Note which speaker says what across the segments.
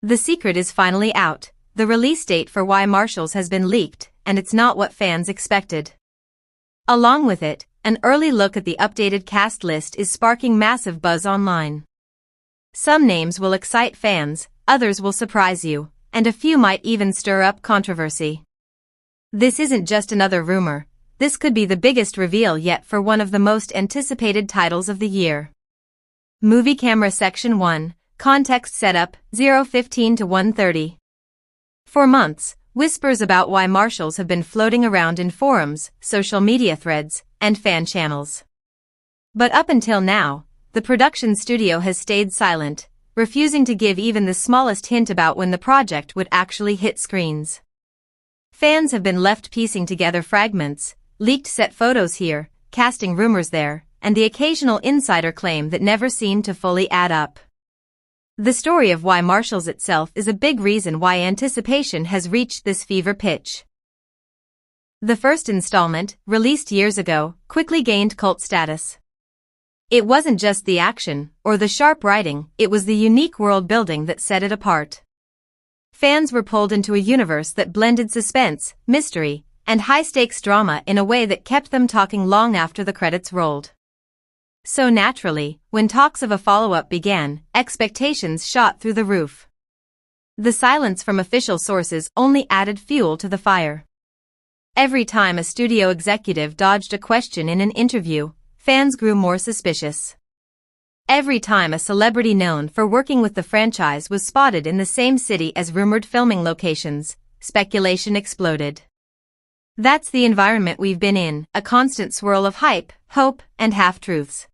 Speaker 1: The secret is finally out. The release date for Why Marshals has been leaked, and it's not what fans expected. Along with it, an early look at the updated cast list is sparking massive buzz online. Some names will excite fans, others will surprise you, and a few might even stir up controversy. This isn't just another rumor. This could be the biggest reveal yet for one of the most anticipated titles of the year. Movie Camera Section 1, Context Setup, 0:15 to 1:30. For months, whispers about Why Marshals have been floating around in forums, social media threads, and fan channels. But up until now, the production studio has stayed silent, refusing to give even the smallest hint about when the project would actually hit screens. Fans have been left piecing together fragments, leaked set photos here, casting rumors there, and the occasional insider claim that never seemed to fully add up. The story of Why Marshals itself is a big reason why anticipation has reached this fever pitch. The first installment, released years ago, quickly gained cult status. It wasn't just the action or the sharp writing, it was the unique world building that set it apart. Fans were pulled into a universe that blended suspense, mystery, and high-stakes drama in a way that kept them talking long after the credits rolled. So naturally, when talks of a follow-up began, expectations shot through the roof. The silence from official sources only added fuel to the fire. Every time a studio executive dodged a question in an interview, fans grew more suspicious. Every time a celebrity known for working with the franchise was spotted in the same city as rumored filming locations, speculation exploded. That's the environment we've been in, a constant swirl of hype, hope, and half-truths.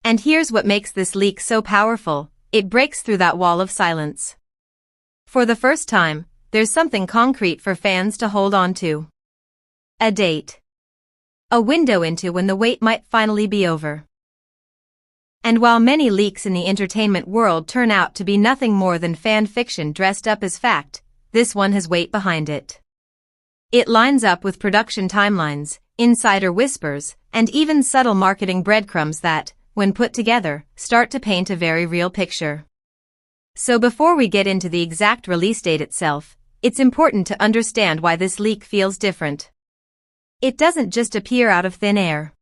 Speaker 1: And here's what makes this leak so powerful, it breaks through that wall of silence. For the first time, there's something concrete for fans to hold on to. A date. A window into when the wait might finally be over. And while many leaks in the entertainment world turn out to be nothing more than fan fiction dressed up as fact, this one has weight behind it. It lines up with production timelines, insider whispers, and even subtle marketing breadcrumbs that, when put together, start to paint a very real picture. So before we get into the exact release date itself, it's important to understand why this leak feels different. It doesn't just appear out of thin air.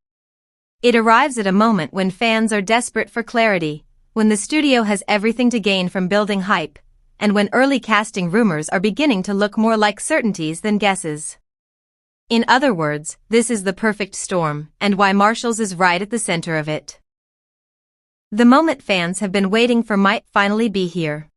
Speaker 1: It arrives at a moment when fans are desperate for clarity, when the studio has everything to gain from building hype, and when early casting rumors are beginning to look more like certainties than guesses. In other words, this is the perfect storm, and Why Marshals is right at the center of it. The moment fans have been waiting for might finally be here.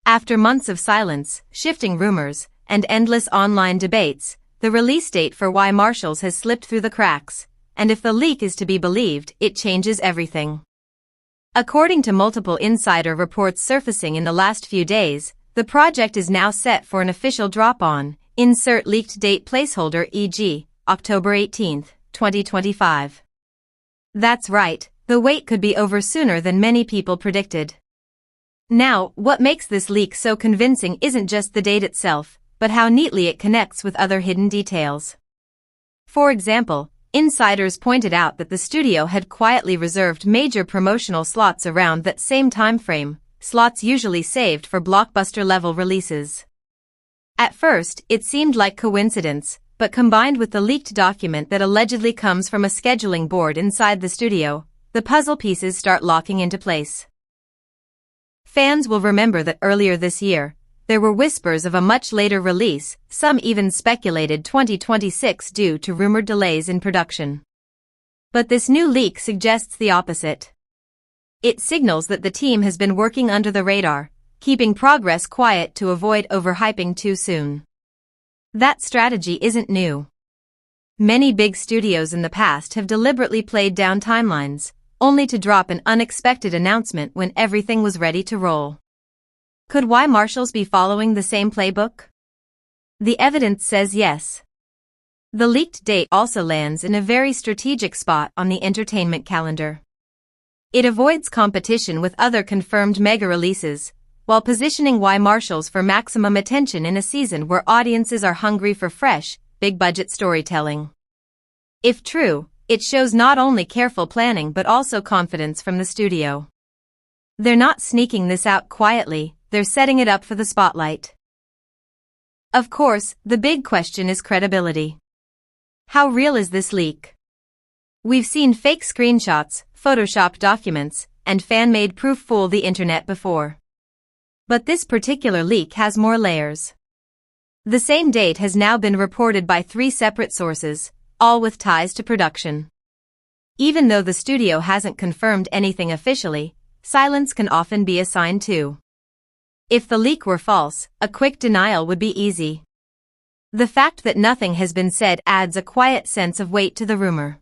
Speaker 1: After months of silence, shifting rumors, and endless online debates, the release date for Why Marshals has slipped through the cracks, and if the leak is to be believed, it changes everything. According to multiple insider reports surfacing in the last few days, the project is now set for an official drop-on, insert leaked date placeholder e.g., October 18, 2025. That's right, the wait could be over sooner than many people predicted. Now, what makes this leak so convincing isn't just the date itself, but how neatly it connects with other hidden details. For example, insiders pointed out that the studio had quietly reserved major promotional slots around that same time frame, slots usually saved for blockbuster-level releases. At first, it seemed like coincidence, but combined with the leaked document that allegedly comes from a scheduling board inside the studio, the puzzle pieces start locking into place. Fans will remember that earlier this year, there were whispers of a much later release, some even speculated 2026 due to rumored delays in production. But this new leak suggests the opposite. It signals that the team has been working under the radar, keeping progress quiet to avoid overhyping too soon. That strategy isn't new. Many big studios in the past have deliberately played down timelines, only to drop an unexpected announcement when everything was ready to roll. Could Why Marshals be following the same playbook? The evidence says yes. The leaked date also lands in a very strategic spot on the entertainment calendar. It avoids competition with other confirmed mega releases, while positioning Why Marshals for maximum attention in a season where audiences are hungry for fresh, big-budget storytelling. If true, it shows not only careful planning but also confidence from the studio. They're not sneaking this out quietly, they're setting it up for the spotlight. Of course, the big question is credibility. How real is this leak? We've seen fake screenshots, photoshopped documents, and fan-made proof fool the internet before. But this particular leak has more layers. The same date has now been reported by 3 separate sources, all with ties to production. Even though the studio hasn't confirmed anything officially, silence can often be a sign too. If the leak were false, a quick denial would be easy. The fact that nothing has been said adds a quiet sense of weight to the rumor.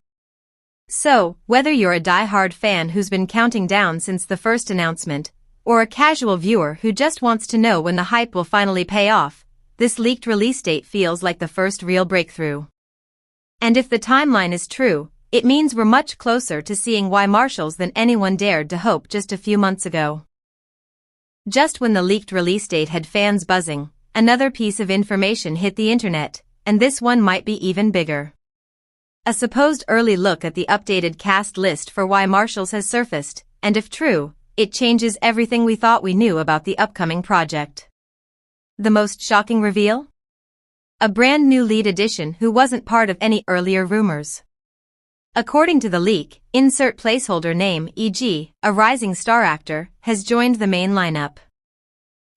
Speaker 1: So, whether you're a die-hard fan who's been counting down since the first announcement, or a casual viewer who just wants to know when the hype will finally pay off, this leaked release date feels like the first real breakthrough. And if the timeline is true, it means we're much closer to seeing why Marshals than anyone dared to hope just a few months ago. Just when the leaked release date had fans buzzing, another piece of information hit the internet, and this one might be even bigger. A supposed early look at the updated cast list for Why Marshals has surfaced, and if true, it changes everything we thought we knew about the upcoming project. The most shocking reveal? A brand new lead addition who wasn't part of any earlier rumors. According to the leak, insert placeholder name e.g., a rising star actor, has joined the main lineup.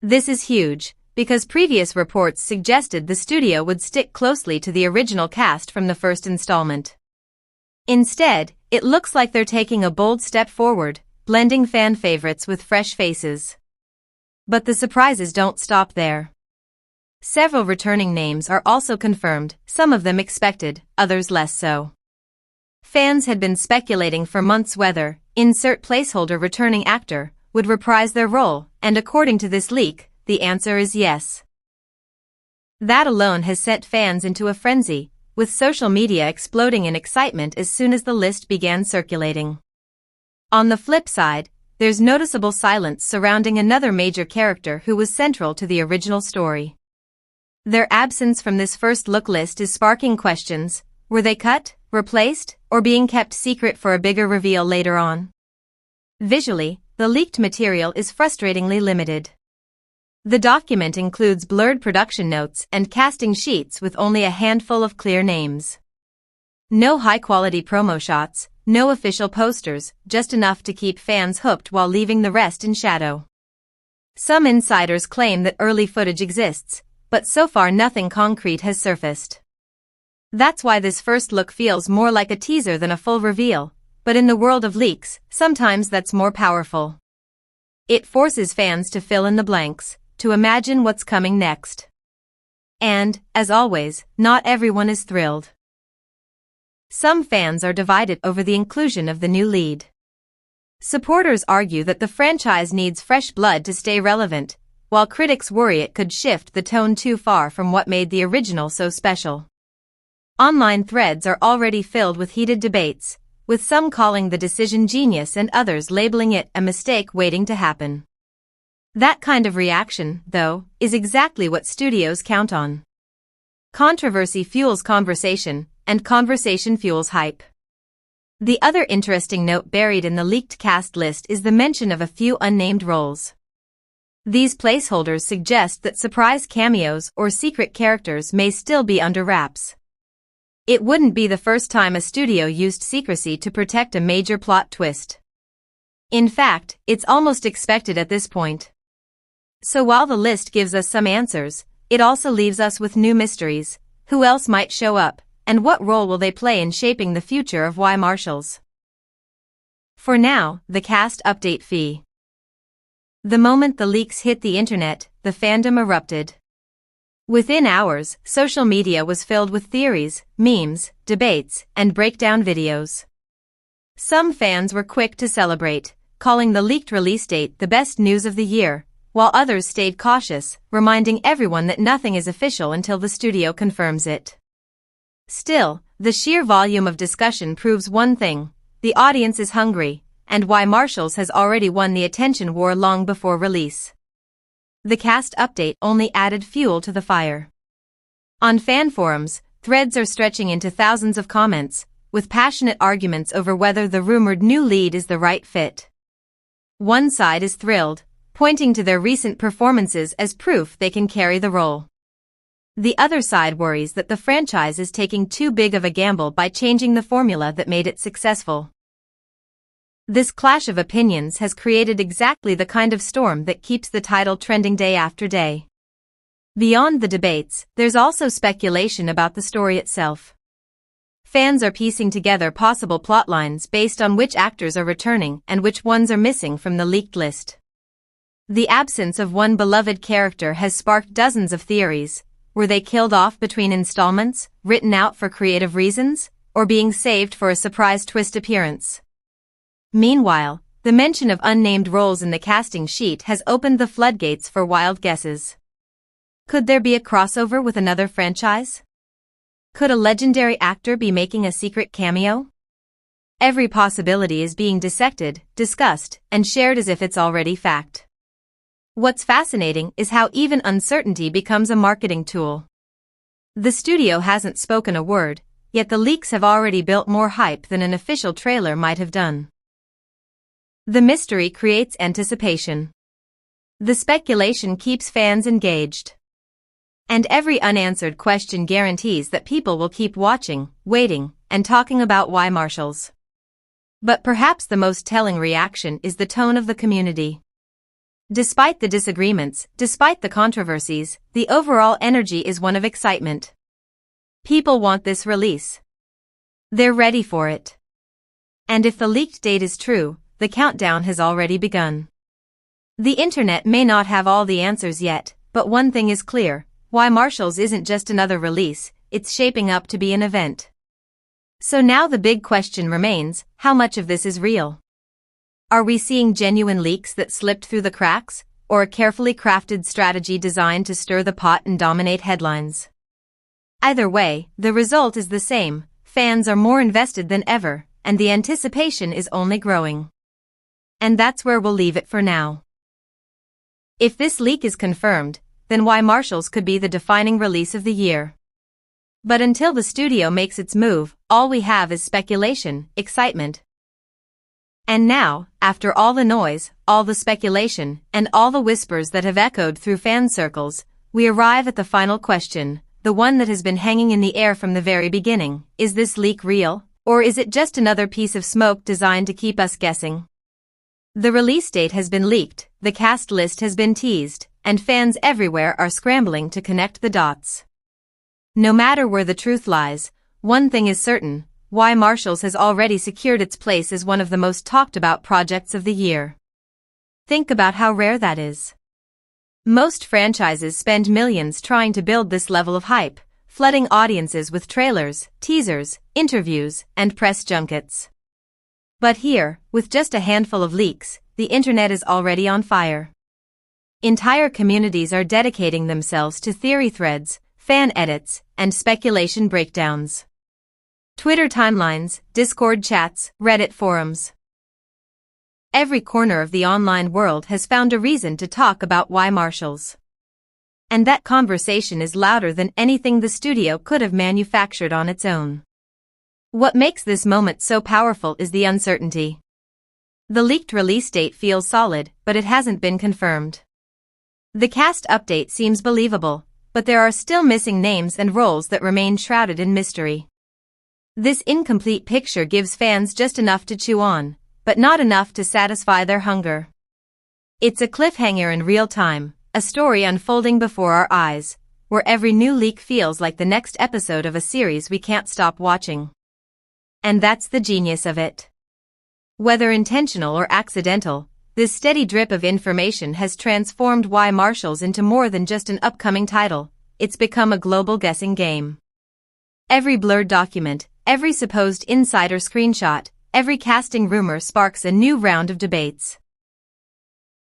Speaker 1: This is huge, because previous reports suggested the studio would stick closely to the original cast from the first installment. Instead, it looks like they're taking a bold step forward, blending fan favorites with fresh faces. But the surprises don't stop there. Several returning names are also confirmed, some of them expected, others less so. Fans had been speculating for months whether, insert placeholder returning actor, would reprise their role, and according to this leak, the answer is yes. That alone has sent fans into a frenzy, with social media exploding in excitement as soon as the list began circulating. On the flip side, there's noticeable silence surrounding another major character who was central to the original story. Their absence from this first look list is sparking questions. Were they cut, replaced, or being kept secret for a bigger reveal later on? Visually, the leaked material is frustratingly limited. The document includes blurred production notes and casting sheets with only a handful of clear names. No high-quality promo shots, no official posters, just enough to keep fans hooked while leaving the rest in shadow. Some insiders claim that early footage exists, but so far nothing concrete has surfaced. That's why this first look feels more like a teaser than a full reveal, but in the world of leaks, sometimes that's more powerful. It forces fans to fill in the blanks, to imagine what's coming next. And, as always, not everyone is thrilled. Some fans are divided over the inclusion of the new lead. Supporters argue that the franchise needs fresh blood to stay relevant, while critics worry it could shift the tone too far from what made the original so special. Online threads are already filled with heated debates, with some calling the decision genius and others labeling it a mistake waiting to happen. That kind of reaction, though, is exactly what studios count on. Controversy fuels conversation, and conversation fuels hype. The other interesting note buried in the leaked cast list is the mention of a few unnamed roles. These placeholders suggest that surprise cameos or secret characters may still be under wraps. It wouldn't be the first time a studio used secrecy to protect a major plot twist. In fact, it's almost expected at this point. So while the list gives us some answers, it also leaves us with new mysteries. Who else might show up, and what role will they play in shaping the future of Why Marshals? For now, the cast update fee. The moment the leaks hit the internet, the fandom erupted. Within hours, social media was filled with theories, memes, debates, and breakdown videos. Some fans were quick to celebrate, calling the leaked release date the best news of the year, while others stayed cautious, reminding everyone that nothing is official until the studio confirms it. Still, the sheer volume of discussion proves one thing: the audience is hungry, and Why Marshals has already won the attention war long before release. The cast update only added fuel to the fire. On fan forums, threads are stretching into thousands of comments, with passionate arguments over whether the rumored new lead is the right fit. One side is thrilled, pointing to their recent performances as proof they can carry the role. The other side worries that the franchise is taking too big of a gamble by changing the formula that made it successful. This clash of opinions has created exactly the kind of storm that keeps the title trending day after day. Beyond the debates, there's also speculation about the story itself. Fans are piecing together possible plotlines based on which actors are returning and which ones are missing from the leaked list. The absence of one beloved character has sparked dozens of theories. Were they killed off between installments, written out for creative reasons, or being saved for a surprise twist appearance? Meanwhile, the mention of unnamed roles in the casting sheet has opened the floodgates for wild guesses. Could there be a crossover with another franchise? Could a legendary actor be making a secret cameo? Every possibility is being dissected, discussed, and shared as if it's already fact. What's fascinating is how even uncertainty becomes a marketing tool. The studio hasn't spoken a word, yet the leaks have already built more hype than an official trailer might have done. The mystery creates anticipation. The speculation keeps fans engaged. And every unanswered question guarantees that people will keep watching, waiting, and talking about why Marshals. But perhaps the most telling reaction is the tone of the community. Despite the disagreements, despite the controversies, the overall energy is one of excitement. People want this release. They're ready for it. And if the leaked date is true, the countdown has already begun. The internet may not have all the answers yet, but one thing is clear: Why Marshals isn't just another release, it's shaping up to be an event. So now the big question remains, how much of this is real? Are we seeing genuine leaks that slipped through the cracks, or a carefully crafted strategy designed to stir the pot and dominate headlines? Either way, the result is the same: fans are more invested than ever, and the anticipation is only growing. And that's where we'll leave it for now. If this leak is confirmed, then Why Marshals could be the defining release of the year. But until the studio makes its move, all we have is speculation, excitement. And now, after all the noise, all the speculation, and all the whispers that have echoed through fan circles, we arrive at the final question, the one that has been hanging in the air from the very beginning: is this leak real, or is it just another piece of smoke designed to keep us guessing? The release date has been leaked, the cast list has been teased, and fans everywhere are scrambling to connect the dots. No matter where the truth lies, one thing is certain: Why Marshals has already secured its place as one of the most talked about projects of the year. Think about how rare that is. Most franchises spend millions trying to build this level of hype, flooding audiences with trailers, teasers, interviews, and press junkets. But here, with just a handful of leaks, the internet is already on fire. Entire communities are dedicating themselves to theory threads, fan edits, and speculation breakdowns. Twitter timelines, Discord chats, Reddit forums. Every corner of the online world has found a reason to talk about Why Marshals. And that conversation is louder than anything the studio could have manufactured on its own. What makes this moment so powerful is the uncertainty. The leaked release date feels solid, but it hasn't been confirmed. The cast update seems believable, but there are still missing names and roles that remain shrouded in mystery. This incomplete picture gives fans just enough to chew on, but not enough to satisfy their hunger. It's a cliffhanger in real time, a story unfolding before our eyes, where every new leak feels like the next episode of a series we can't stop watching. And that's the genius of it. Whether intentional or accidental, this steady drip of information has transformed Why Marshals into more than just an upcoming title. It's become a global guessing game. Every blurred document, every supposed insider screenshot, every casting rumor sparks a new round of debates.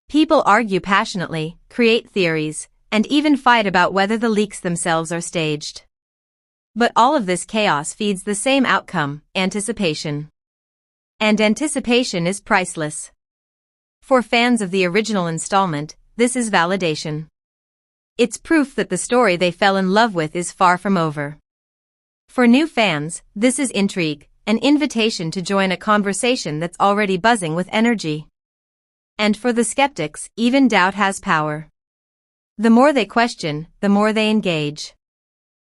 Speaker 1: People argue passionately, create theories, and even fight about whether the leaks themselves are staged. But all of this chaos feeds the same outcome: anticipation. And anticipation is priceless. For fans of the original installment, this is validation. It's proof that the story they fell in love with is far from over. For new fans, this is intrigue, an invitation to join a conversation that's already buzzing with energy. And for the skeptics, even doubt has power. The more they question, the more they engage.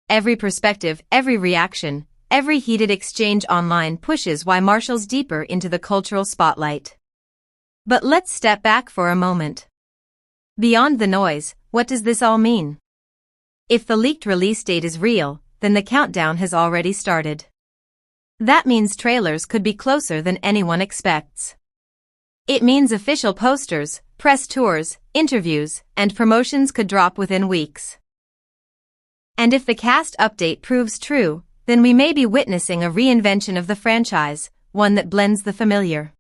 Speaker 1: Every perspective, every reaction, every heated exchange online pushes why Marshals deeper into the cultural spotlight. But let's step back for a moment. Beyond the noise, what does this all mean? If the leaked release date is real, then the countdown has already started. That means trailers could be closer than anyone expects. It means official posters, press tours, interviews, and promotions could drop within weeks. And if the cast update proves true, then we may be witnessing a reinvention of the franchise, one that blends the familiar